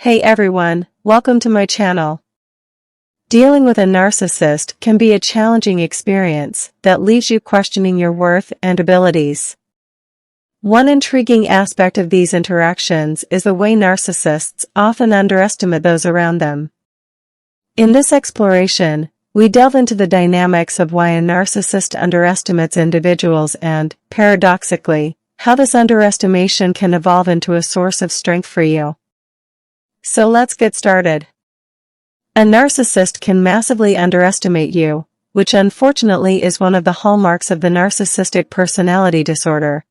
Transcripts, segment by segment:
Hey everyone, welcome to my channel. Dealing with a narcissist can be a challenging experience that leaves you questioning your worth and abilities. One intriguing aspect of these interactions is the way narcissists often underestimate those around them. In this exploration, we delve into the dynamics of why a narcissist underestimates individuals and, paradoxically, how this underestimation can evolve into a source of strength for you. So let's get started. A narcissist can massively underestimate you, which unfortunately is one of the hallmarks of the narcissistic personality disorder.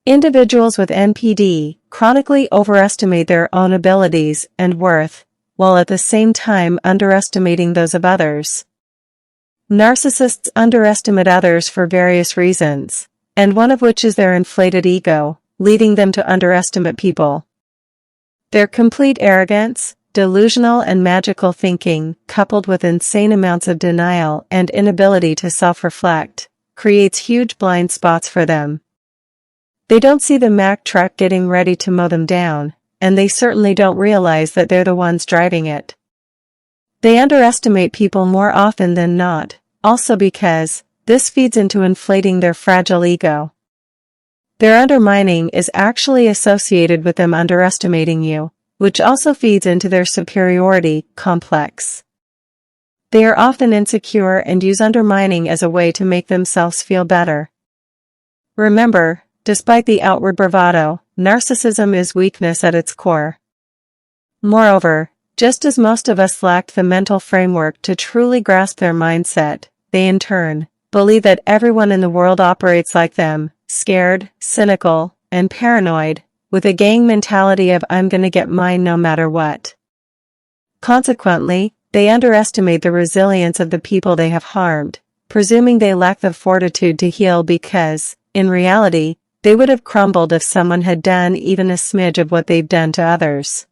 Individuals with NPD chronically overestimate their own abilities and worth, while at the same time underestimating those of others. Narcissists underestimate others for various reasons, and one of which is their inflated ego, leading them to underestimate people. Their complete arrogance, delusional and magical thinking, coupled with insane amounts of denial and inability to self-reflect, creates huge blind spots for them. They don't see the Mack truck getting ready to mow them down, and they certainly don't realize that they're the ones driving it. They underestimate people more often than not, also because this feeds into inflating their fragile ego. Their undermining is actually associated with them underestimating you, which also feeds into their superiority complex. They are often insecure and use undermining as a way to make themselves feel better. Remember, despite the outward bravado, narcissism is weakness at its core. Moreover, just as most of us lacked the mental framework to truly grasp their mindset, they in turn believe that everyone in the world operates like them, scared, cynical, and paranoid, with a gang mentality of I'm gonna get mine no matter what. Consequently, they underestimate the resilience of the people they have harmed, presuming they lack the fortitude to heal because, in reality, they would have crumbled if someone had done even a smidge of what they've done to others.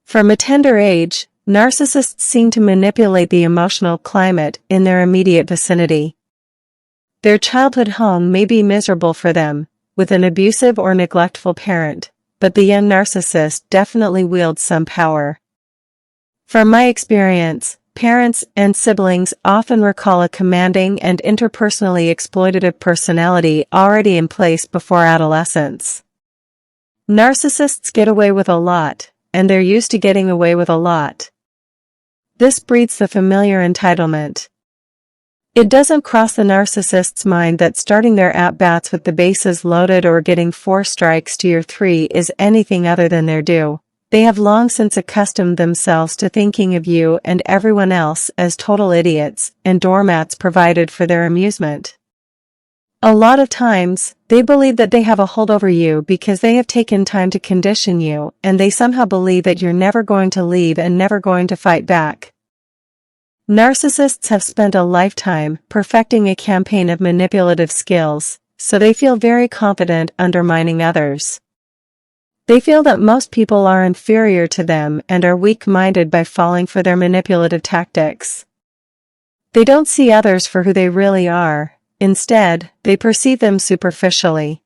From a tender age, narcissists seem to manipulate the emotional climate in their immediate vicinity. Their childhood home may be miserable for them, with an abusive or neglectful parent, but the young narcissist definitely wields some power. From my experience, parents and siblings often recall a commanding and interpersonally exploitative personality already in place before adolescence. Narcissists get away with a lot, and they're used to getting away with a lot. This breeds the familiar entitlement. It doesn't cross the narcissist's mind that starting their at-bats with the bases loaded or getting 4 strikes to your 3 is anything other than their due. They have long since accustomed themselves to thinking of you and everyone else as total idiots and doormats provided for their amusement. A lot of times, they believe that they have a hold over you because they have taken time to condition you, and they somehow believe that you're never going to leave and never going to fight back. Narcissists have spent a lifetime perfecting a campaign of manipulative skills, so they feel very confident undermining others. They feel that most people are inferior to them and are weak-minded by falling for their manipulative tactics. They don't see others for who they really are. Instead, they perceive them superficially.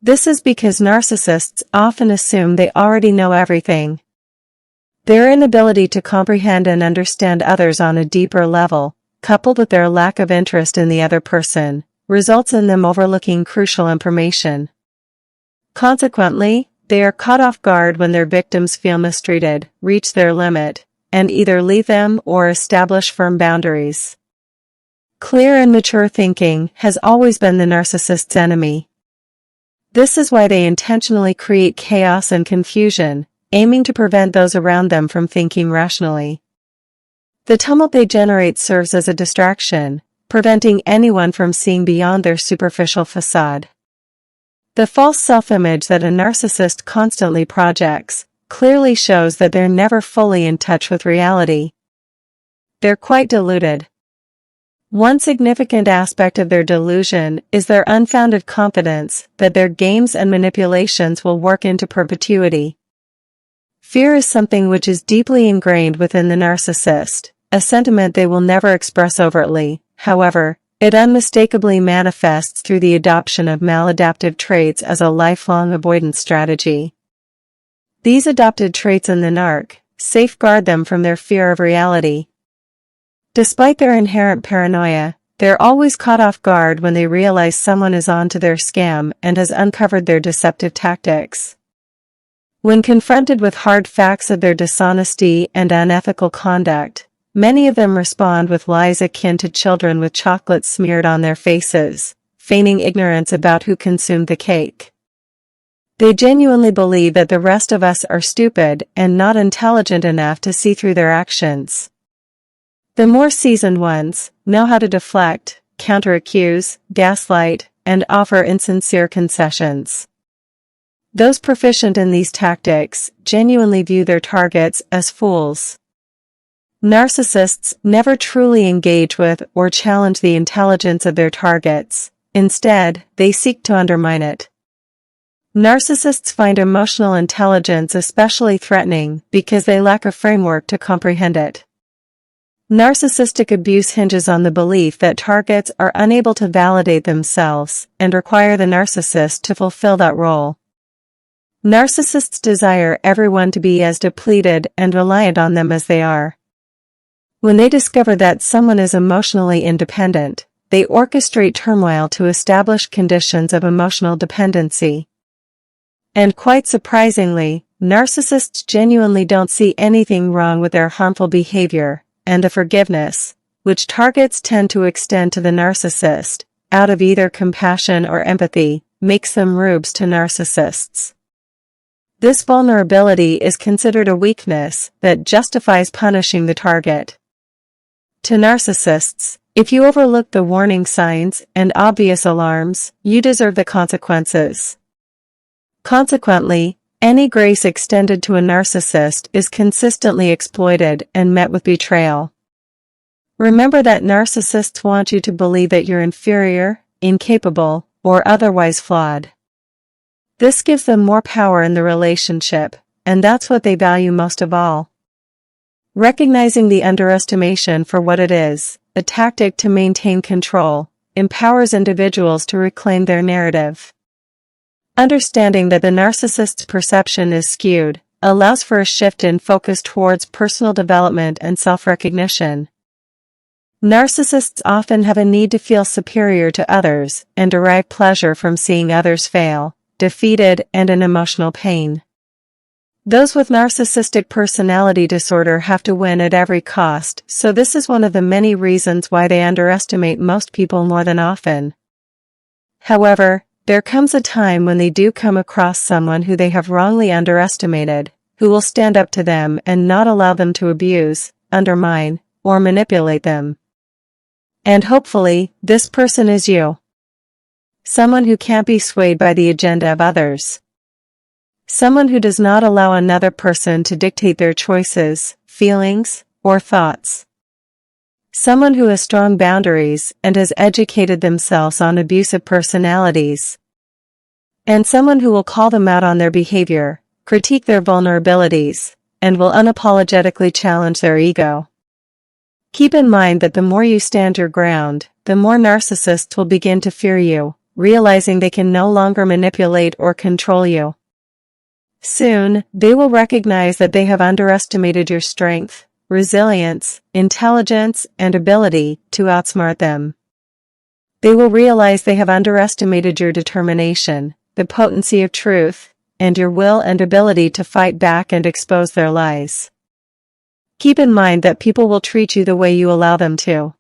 This is because narcissists often assume they already know everything. Their inability to comprehend and understand others on a deeper level, coupled with their lack of interest in the other person, results in them overlooking crucial information. Consequently, they are caught off guard when their victims feel mistreated, reach their limit, and either leave them or establish firm boundaries. Clear and mature thinking has always been the narcissist's enemy. This is why they intentionally create chaos and confusion, aiming to prevent those around them from thinking rationally. The tumult they generate serves as a distraction, preventing anyone from seeing beyond their superficial facade. The false self-image that a narcissist constantly projects clearly shows that they're never fully in touch with reality. They're quite deluded. One significant aspect of their delusion is their unfounded confidence that their games and manipulations will work into perpetuity. Fear is something which is deeply ingrained within the narcissist, a sentiment they will never express overtly. However, it unmistakably manifests through the adoption of maladaptive traits as a lifelong avoidance strategy. These adopted traits in the narc safeguard them from their fear of reality. Despite their inherent paranoia, they're always caught off guard when they realize someone is onto their scam and has uncovered their deceptive tactics. When confronted with hard facts of their dishonesty and unethical conduct, many of them respond with lies akin to children with chocolate smeared on their faces, feigning ignorance about who consumed the cake. They genuinely believe that the rest of us are stupid and not intelligent enough to see through their actions. The more seasoned ones know how to deflect, counter-accuse, gaslight, and offer insincere concessions. Those proficient in these tactics genuinely view their targets as fools. Narcissists never truly engage with or challenge the intelligence of their targets. Instead, they seek to undermine it. Narcissists find emotional intelligence especially threatening because they lack a framework to comprehend it. Narcissistic abuse hinges on the belief that targets are unable to validate themselves and require the narcissist to fulfill that role. Narcissists desire everyone to be as depleted and reliant on them as they are. When they discover that someone is emotionally independent, they orchestrate turmoil to establish conditions of emotional dependency. And quite surprisingly, narcissists genuinely don't see anything wrong with their harmful behavior, and the forgiveness, which targets tend to extend to the narcissist, out of either compassion or empathy, makes them rubes to narcissists. This vulnerability is considered a weakness that justifies punishing the target. To narcissists, if you overlook the warning signs and obvious alarms, you deserve the consequences. Consequently, any grace extended to a narcissist is consistently exploited and met with betrayal. Remember that narcissists want you to believe that you're inferior, incapable, or otherwise flawed. This gives them more power in the relationship, and that's what they value most of all. Recognizing the underestimation for what it is, a tactic to maintain control, empowers individuals to reclaim their narrative. Understanding that the narcissist's perception is skewed allows for a shift in focus towards personal development and self-recognition. Narcissists often have a need to feel superior to others and derive pleasure from seeing others fail, defeated, and in emotional pain. Those with narcissistic personality disorder have to win at every cost, so this is one of the many reasons why they underestimate most people more than often. However, there comes a time when they do come across someone who they have wrongly underestimated, who will stand up to them and not allow them to abuse, undermine, or manipulate them. And hopefully, this person is you. Someone who can't be swayed by the agenda of others. Someone who does not allow another person to dictate their choices, feelings, or thoughts. Someone who has strong boundaries and has educated themselves on abusive personalities. And someone who will call them out on their behavior, critique their vulnerabilities, and will unapologetically challenge their ego. Keep in mind that the more you stand your ground, the more narcissists will begin to fear you, realizing they can no longer manipulate or control you. Soon, they will recognize that they have underestimated your strength, resilience, intelligence, and ability to outsmart them. They will realize they have underestimated your determination, the potency of truth, and your will and ability to fight back and expose their lies. Keep in mind that people will treat you the way you allow them to.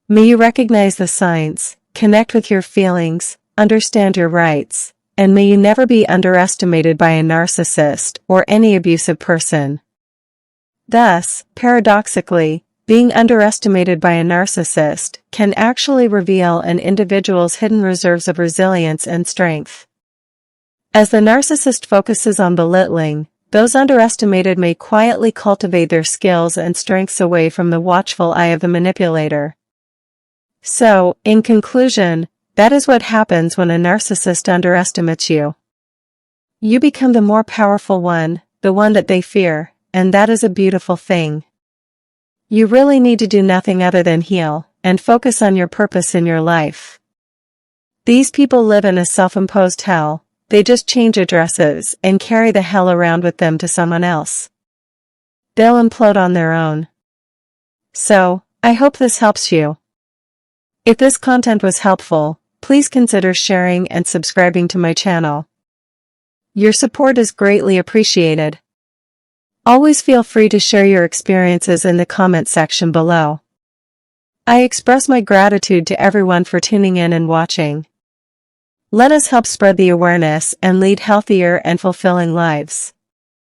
May you recognize the signs, connect with your feelings, understand your rights, and may you never be underestimated by a narcissist or any abusive person. Thus, paradoxically, being underestimated by a narcissist can actually reveal an individual's hidden reserves of resilience and strength. As the narcissist focuses on belittling, those underestimated may quietly cultivate their skills and strengths away from the watchful eye of the manipulator. So, in conclusion, that is what happens when a narcissist underestimates you. You become the more powerful one, the one that they fear. And that is a beautiful thing. You really need to do nothing other than heal and focus on your purpose in your life. These people live in a self-imposed hell, they just change addresses and carry the hell around with them to someone else. They'll implode on their own. So, I hope this helps you. If this content was helpful, please consider sharing and subscribing to my channel. Your support is greatly appreciated. Always feel free to share your experiences in the comment section below. I express my gratitude to everyone for tuning in and watching. Let us help spread the awareness and lead healthier and fulfilling lives.